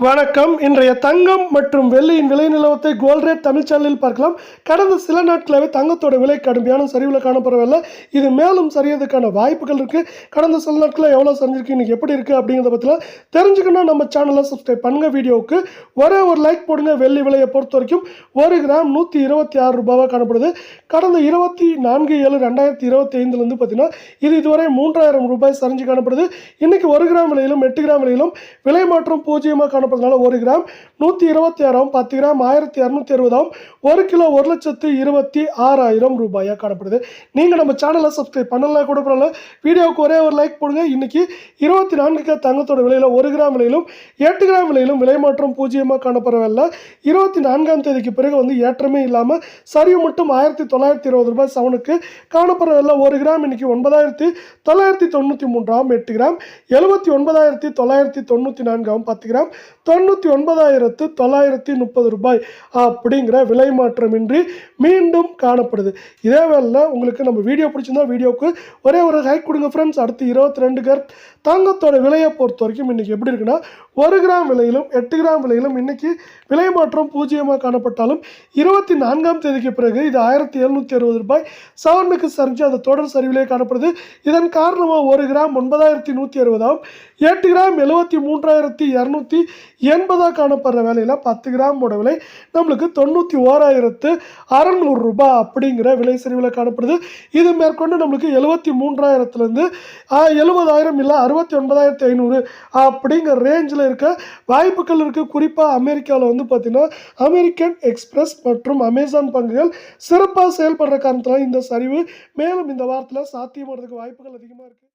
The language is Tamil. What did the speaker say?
வணக்கம். இன்றைய தங்கம் மற்றும் வெள்ளியின் விலை நிலவரத்தை கோல்ட் ரேட் தமிழ் சேனலில் பார்க்கலாம். கடந்த சில நாட்களாகவே தங்கத்தோட விலை கடுமையான சரிவில் காணப்படவில்லை. இது மேலும் சரியதுக்கான வாய்ப்புகள் இருக்குது. கடந்த சில நாட்களில் எவ்வளோ சரிஞ்சிருக்கு, இன்றைக்கி எப்படி இருக்குது அப்படிங்கிறத பற்றிலாம் தெரிஞ்சுக்கணும். நம்ம சேனலை சப்ஸ்கிரைப் பண்ணுங்கள். வீடியோவுக்கு ஒரே ஒரு லைக் போடுங்க. வெள்ளி விலையை பொறுத்த வரைக்கும் 1 கிராம் 126 ரூபாவாக காணப்படுது. கடந்த 24/7/2025 பார்த்தீங்கன்னா இதுவரை 3000 ரூபாய் சரிஞ்சு காணப்படுது. இன்றைக்கி 1 கிராம் விலையிலும் 8 கிராம் விலையிலும் விலை மாற்றம் பூஜ்ஜியமாக காணப்படுறதுனால 1 கிராம் 126, 10 கிராம் 1260, 1 கிலோ 1,26,000 ரூபாயாக காணப்படுது. நீங்கள் நம்ம சேனலை சப்ஸ்கிரைப் பண்ணலாம் கூட பரவாயில்ல. வீடியோவுக்கு ஒரே ஒரு லைக் போடுங்க. இன்னைக்கு 24 தங்கத்தோட விலையில் 1 கிராம் விலையிலும் 8 கிராம் விலையிலும் விலை மாற்றம் பூஜ்ஜியமாக காணப்படவில்லை. 24ஆம் தேதிக்கு பிறகு ஏற்றமே இல்லாமல் சரிவு மட்டும் 1920 ரூபாய் சவனுக்கு காணப்படவில்லை. 1 கிராம் இன்னைக்கு 9,993, 8 கிராம் 79,994, 10 கிராம் 99,930 ரூபாய் அப்படிங்கிற விலை மாற்றமின்றி மீண்டும் காணப்படுது. இதே வேலை உங்களுக்கு நம்ம வீடியோ பிடிச்சிருந்தா வீடியோவுக்கு ஒரே ஒரு லைக் கொடுங்க ஃப்ரெண்ட்ஸ். அடுத்து 22 கேரட் தங்கத்தோட விலையை பொறுத்த வரைக்கும் இன்றைக்கி எப்படி இருக்குன்னா 1 கிராம் விலையிலும் 8 கிராம் விலையிலும் இன்றைக்கி விலை மாற்றம் பூஜ்ஜியமாக காணப்பட்டாலும் 24ஆம் தேதிக்கு பிறகு இது 1760 ரூபாய் சவனுக்கு சரிஞ்சு அந்த தொடர் சரிவிலே காணப்படுது. இதன் காரணமாக 1 கிராம் 9160, 8 கிராம் 73,280 காணப்படுற வேலையில் 10 கிராமோட விலை நம்மளுக்கு 91,600 ரூபாய் அப்படிங்கிற விலை சரிவில் காணப்படுது. இது மேற்கொண்டு நம்மளுக்கு 73,000 70,000 இல்லை 69,500 அப்படிங்கிற ரேஞ்சில் இருக்க வாய்ப்புகள் இருக்குது. குறிப்பாக அமெரிக்காவில் பார்த்தீங்கன்னா அமெரிக்கன் எக்ஸ்பிரஸ் மற்றும் அமேசான் பங்குகள் சிறப்பாக செயல்படுற காரணத்தில் இந்த சரிவு மேலும் இந்த வாரத்தில் சாத்தியமாகிறதுக்கு வாய்ப்புகள் அதிகமாக இருக்குது.